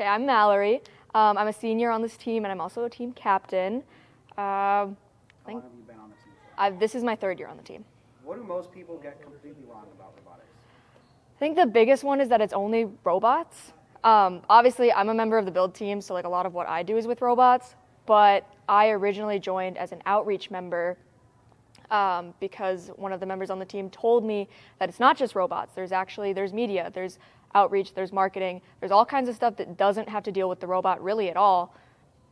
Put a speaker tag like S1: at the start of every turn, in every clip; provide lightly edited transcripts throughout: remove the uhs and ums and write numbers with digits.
S1: Okay, I'm Mallory. I'm a senior on this team, and I'm also a team captain.
S2: How long have you been on the team for?
S1: This is my 3rd year on the team.
S2: What do most people get completely wrong about robotics?
S1: I think the biggest one is that it's only robots. Obviously, I'm a member of the build team, so like a lot of what I do is with robots, but I originally joined as an outreach member because one of the members on the team told me that it's not just robots. There's media, there's outreach, there's marketing, there's all kinds of stuff that doesn't have to deal with the robot really at all,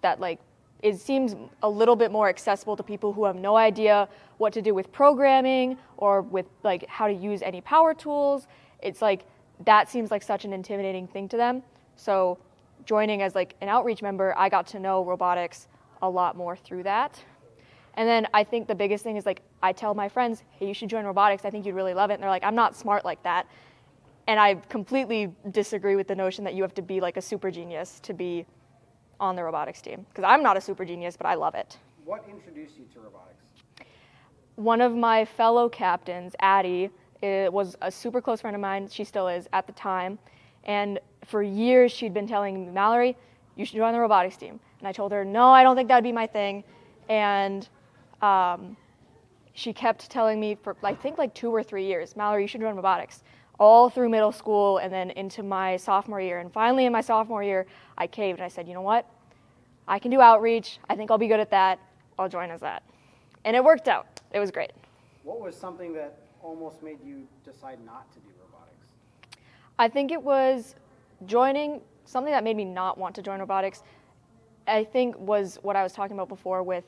S1: that like it seems a little bit more accessible to people who have no idea what to do with programming or with like how to use any power tools. It's like that seems like such an intimidating thing to them. So joining as like an outreach member, I got to know robotics a lot more through that. And then I think the biggest thing is like I tell my friends, hey, you should join robotics. I think you'd really love it. And they're like, I'm not smart like that. And I completely disagree with the notion that you have to be like a super genius to be on the robotics team. Because I'm not a super genius, but I love it.
S2: What introduced you to robotics?
S1: One of my fellow captains, Addie, was a super close friend of mine. She still is at the time. And for years, she'd been telling me, Mallory, you should join the robotics team. And I told her, no, I don't think that would be my thing. And she kept telling me for I think like 2 or 3 years, Mallory, you should join robotics, all through middle school and then into my sophomore year. And finally in my sophomore year, I caved and I said, you know what? I can do outreach. I think I'll be good at that. I'll join as that. And it worked out. It was great.
S2: What was something that almost made you decide not to do robotics?
S1: I think it was joining, something that made me not want to join robotics, I think was what I was talking about before with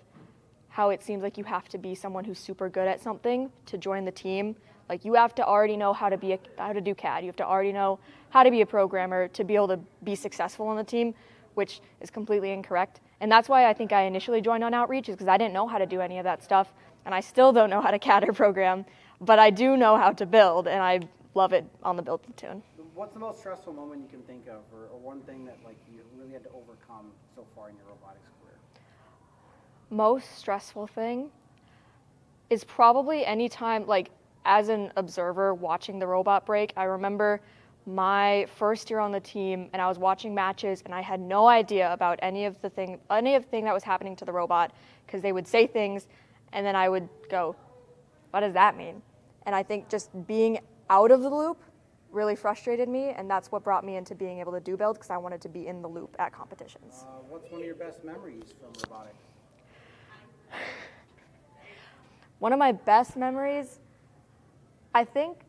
S1: how it seems like you have to be someone who's super good at something to join the team. Like you have to already know how to do CAD. You have to already know how to be a programmer to be able to be successful on the team, which is completely incorrect. And that's why I think I initially joined on outreach, is because I didn't know how to do any of that stuff. And I still don't know how to CAD or program, but I do know how to build, and I love it on the build platoon.
S2: What's the most stressful moment you can think of, or one thing that like you really had to overcome so far in your robotics career?
S1: Most stressful thing is probably any time, like as an observer watching the robot break. I remember my first year on the team and I was watching matches and I had no idea about any of the thing that was happening to the robot, because they would say things and then I would go, what does that mean? And I think just being out of the loop really frustrated me, and that's what brought me into being able to do build, because I wanted to be in the loop at competitions.
S2: What's one of your best memories from robotics?
S1: One of my best memories, I think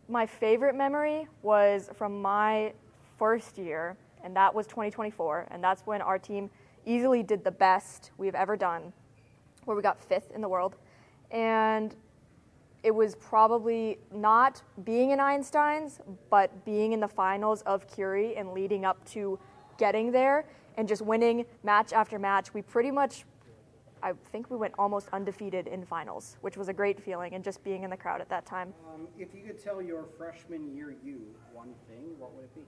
S1: my favorite memory was from my first year, and that was 2024, and that's when our team easily did the best we've ever done, where we got 5th in the world. And it was probably not being in Einstein's, but being in the finals of Curie and leading up to getting there and just winning match after match. We pretty much, I think we went almost undefeated in finals, which was a great feeling, and just being in the crowd at that time.
S2: If you could tell your freshman year you one thing, what would it be?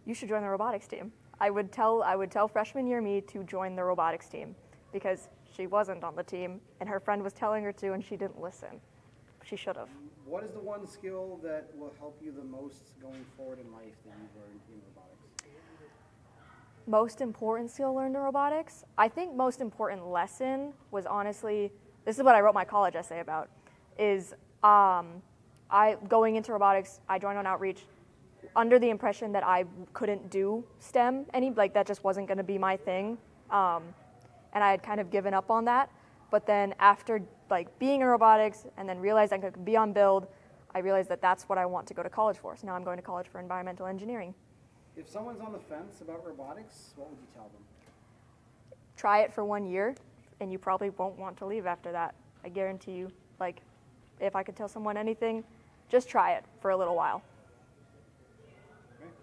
S1: You should join the robotics team. I would tell freshman year me to join the robotics team, because she wasn't on the team and her friend was telling her to and she didn't listen. She should have.
S2: What is the one skill that will help you the most going forward in life that you've learned in robotics?
S1: Most important skill learned in robotics? I think most important lesson was honestly, this is what I wrote my college essay about, is going into robotics, I joined on outreach under the impression that I couldn't do STEM that just wasn't going to be my thing. And I had kind of given up on that. But then after being in robotics and then realized I could be on build, I realized that that's what I want to go to college for. So now I'm going to college for environmental engineering.
S2: If someone's on the fence about robotics, what would you tell them?
S1: Try it for 1 year, and you probably won't want to leave after that. I guarantee you, if I could tell someone anything, just try it for a little while.